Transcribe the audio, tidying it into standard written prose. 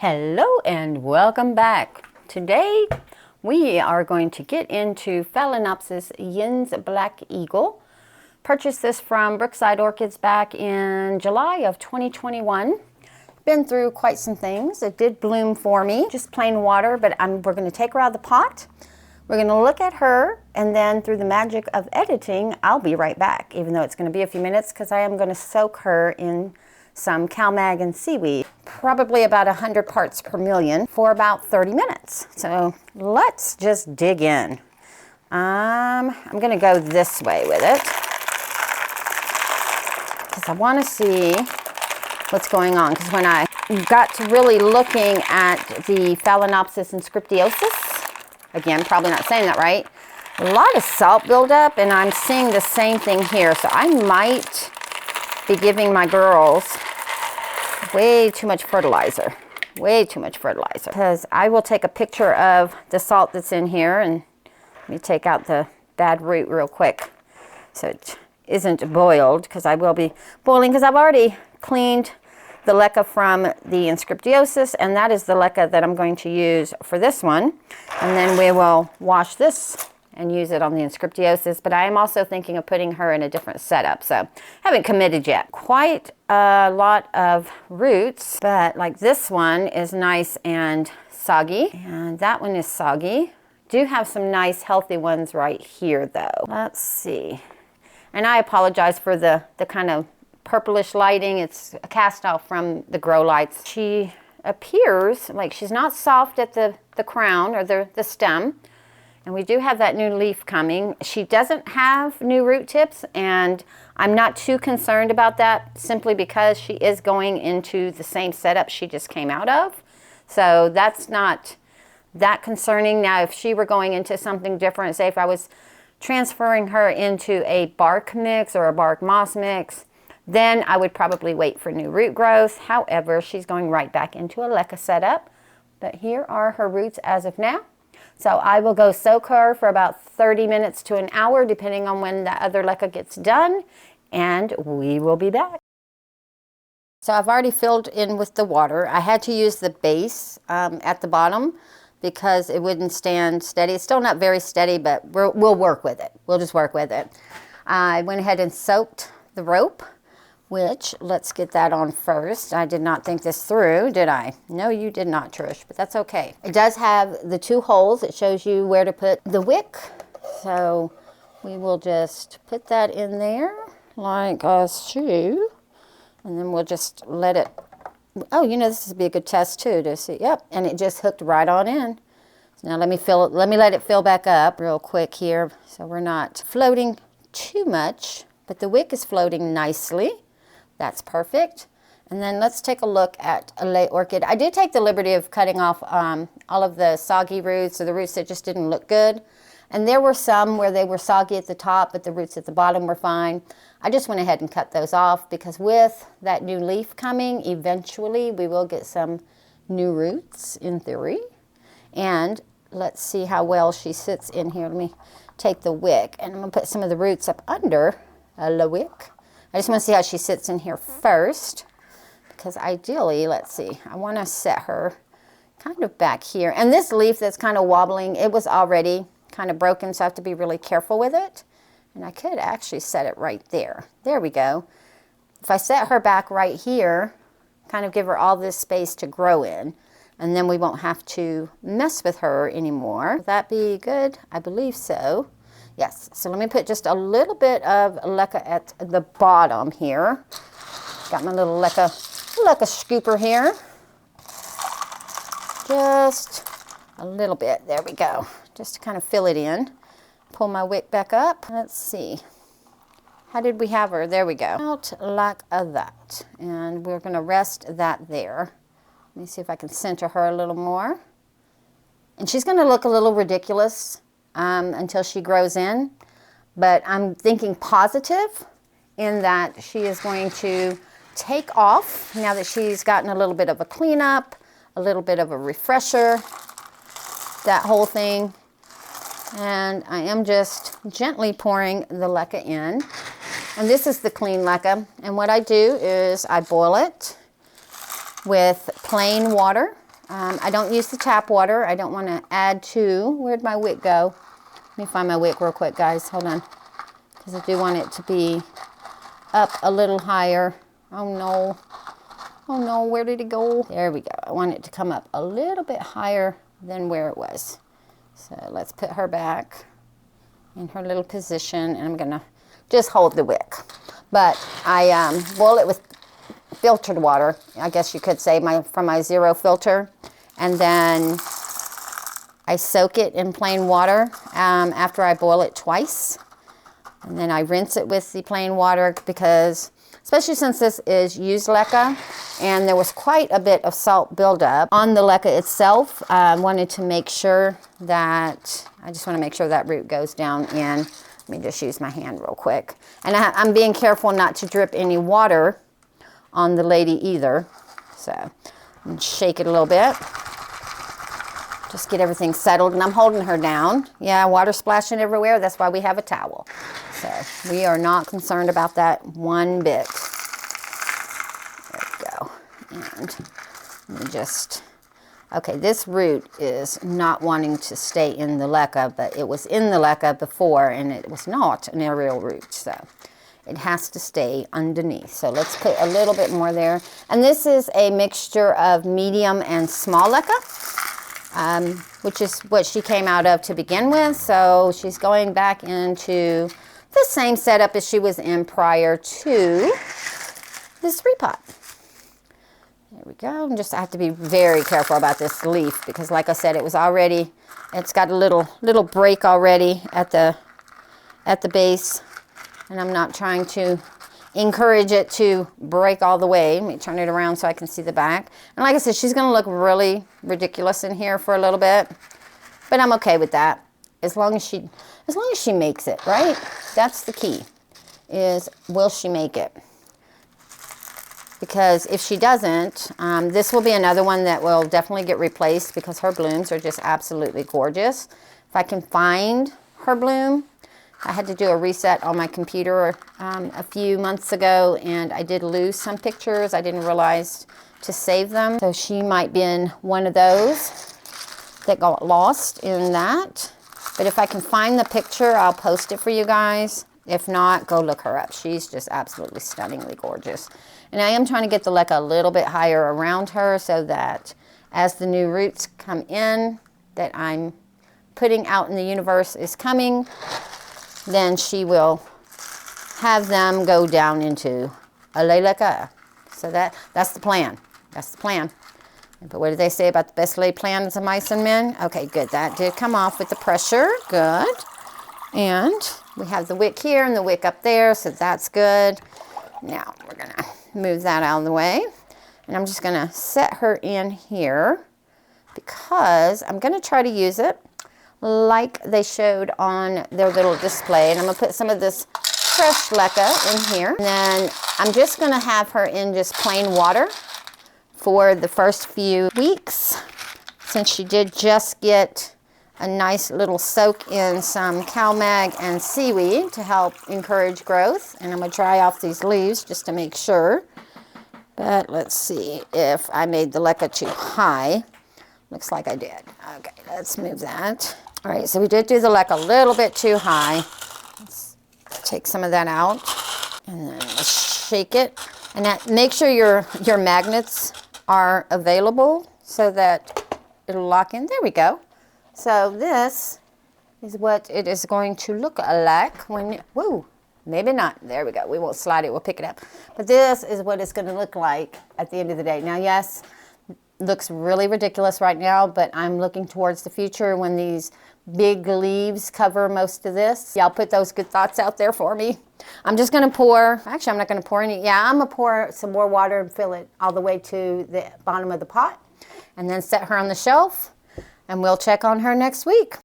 Hello and welcome back. Today we are going to get into Phalaenopsis Yin's Black Eagle. Purchased this from Brookside Orchids back in July of 2021. Been through quite some things. It did bloom for me, just plain water, but we're going to take her out of the pot. We're going to look at her, and then through the magic of editing, I'll be right back, even though it's going to be a few minutes because I am going to soak her in some CalMag and seaweed, probably about 100 parts per million for about 30 minutes. So let's just dig in. I'm going to go this way with it because I want to see what's going on. Because when I got to really looking at the Phalaenopsis inscriptiosus, again, probably not saying that right, a lot of salt buildup, and I'm seeing the same thing here. So I might be giving my girls way too much fertilizer, because I will take a picture of the salt that's in here, and let me take out the bad root real quick so it isn't boiled, because I will be boiling, because I've already cleaned the leca from the inscriptiosus, and that is the leca that I'm going to use for this one. And then we will wash this and use it on the inscriptiosus, but I am also thinking of putting her in a different setup, so haven't committed yet. Quite a lot of roots, but like this one is nice and soggy, and that one is soggy. Do have some nice healthy ones right here though. Let's see. And I apologize for the kind of purplish lighting. It's a cast off from the grow lights. She appears like she's not soft at the crown or the stem. And we do have that new leaf coming. She doesn't have new root tips, and I'm not too concerned about that simply because she is going into the same setup she just came out of. So that's not that concerning. Now, if she were going into something different, say if I was transferring her into a bark mix or a bark moss mix, then I would probably wait for new root growth. However, she's going right back into a leca setup. But here are her roots as of now. So I will go soak her for about 30 minutes to an hour, depending on when the other leca gets done, and we will be back. So I've already filled in with the water. I had to use the base at the bottom because it wouldn't stand steady. It's still not very steady, but we'll work with it. We'll just work with it. I went ahead and soaked the rope, which, let's get that on first. I did not think this through, did I? No, you did not, Trish, but that's okay. It does have the 2 holes. It shows you where to put the wick. So we will just put that in there like a shoe, and then we'll just let it, oh, you know, this would be a good test too to see, yep, and it just hooked right on in. So now let me let it fill back up real quick here so we're not floating too much, but the wick is floating nicely. That's perfect. And then let's take a look at a lay orchid. I did take the liberty of cutting off all of the soggy roots, or the roots that just didn't look good. And there were some where they were soggy at the top, but the roots at the bottom were fine. I just went ahead and cut those off because with that new leaf coming, eventually we will get some new roots in theory. And let's see how well she sits in here. Let me take the wick, and I'm gonna put some of the roots up under the wick. I just want to see how she sits in here first, because ideally, let's see, I want to set her kind of back here. And this leaf that's kind of wobbling, it was already kind of broken, so I have to be really careful with it. And I could actually set it right there. There we go. If I set her back right here, kind of give her all this space to grow in, and then we won't have to mess with her anymore. Would that be good? I believe so. Yes, so let me put just a little bit of leca at the bottom here. Got my little leca scooper here. Just a little bit, there we go. Just to kind of fill it in. Pull my wick back up. Let's see. How did we have her? There we go. Out like that. And we're gonna rest that there. Let me see if I can center her a little more. And she's gonna look a little ridiculous until she grows in, but I'm thinking positive in that she is going to take off now that she's gotten a little bit of a cleanup, a little bit of a refresher, that whole thing. And I am just gently pouring the leca in, and this is the clean leca, and what I do is I boil it with plain water I don't use the tap water. I don't want to add to. Where'd my wick go? Let me find my wick real quick, guys. Hold on. Because I do want it to be up a little higher. Oh no. Oh no, where did it go? There we go. I want it to come up a little bit higher than where it was. So let's put her back in her little position, and I'm gonna just hold the wick. But I boil it with filtered water, I guess you could say, from my zero filter, and then I soak it in plain water after I boil it twice, and then I rinse it with the plain water because, especially since this is used leca, and there was quite a bit of salt buildup on the leca itself. I wanted to make sure that, I just want to make sure that root goes down in. Let me just use my hand real quick. And I'm being careful not to drip any water on the lady either. So shake it a little bit. Just get everything settled, and I'm holding her down. Yeah, water splashing everywhere. That's why we have a towel. So we are not concerned about that one bit. There we go. And let me just, okay, this root is not wanting to stay in the leca, but it was in the leca before, and it was not an aerial root. So it has to stay underneath. So let's put a little bit more there. And this is a mixture of medium and small leca, which is what she came out of to begin with. So she's going back into the same setup as she was in prior to this repot. There we go. And just I have to be very careful about this leaf because, like I said, it was already, it's got a little break already at the base, and I'm not trying to encourage it to break all the way. Let me turn it around so I can see the back. And like I said, she's going to look really ridiculous in here for a little bit, but I'm okay with that as long as she makes it, right? That's the key, is will she make it? Because if she doesn't, this will be another one that will definitely get replaced because her blooms are just absolutely gorgeous. If I can find her bloom, I had to do a reset on my computer a few months ago, and I did lose some pictures. I didn't realize to save them. So she might be in one of those that got lost in that. But if I can find the picture, I'll post it for you guys. If not, go look her up. She's just absolutely stunningly gorgeous. And I am trying to get the leca a little bit higher around her so that as the new roots come in that I'm putting out in the universe is coming, then she will have them go down into a leca. So that's the plan. That's the plan. But what did they say about the best laid plans of mice and men? Okay, good. That did come off with the pressure. Good. And we have the wick here and the wick up there, so that's good. Now we're going to move that out of the way. And I'm just going to set her in here because I'm going to try to use it like they showed on their little display. And I'm going to put some of this fresh leca in here. And then I'm just going to have her in just plain water for the first few weeks, since she did just get a nice little soak in some CalMag and seaweed to help encourage growth. And I'm going to dry off these leaves just to make sure. But let's see if I made the leca too high. Looks like I did. Okay, let's move that. All right, so we did do the leca a little bit too high. Let's take some of that out and then let's shake it. And that, make sure your magnets are available so that it'll lock in. There we go. So this is what it is going to look like when, whoa, maybe not. There we go. We won't slide it. We'll pick it up. But this is what it's going to look like at the end of the day. Now, yes, looks really ridiculous right now, but I'm looking towards the future when these big leaves cover most of this. Y'all put those good thoughts out there for me. I'm just going to pour, actually I'm not going to pour any, yeah, I'm going to pour some more water and fill it all the way to the bottom of the pot and then set her on the shelf, and we'll check on her next week.